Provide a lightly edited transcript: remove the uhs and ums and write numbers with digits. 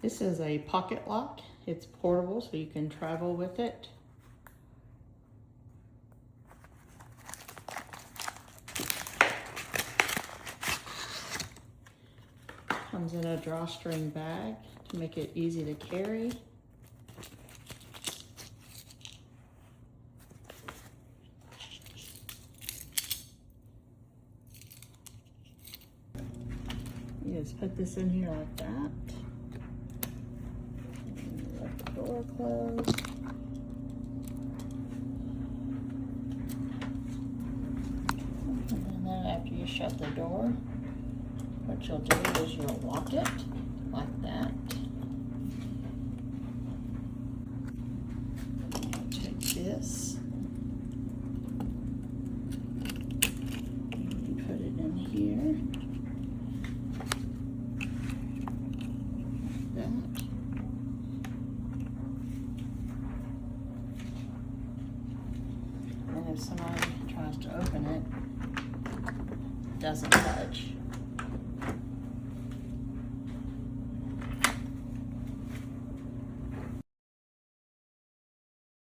This is a pocket lock. It's portable, so you can travel with it. Comes in a drawstring bag to make it easy to carry. You just put this in here like that. And let the door close. And then after you shut the door, what you'll do is you'll lock it like that. You'll take this and put it in here. That. And if somebody tries to open it, it doesn't budge.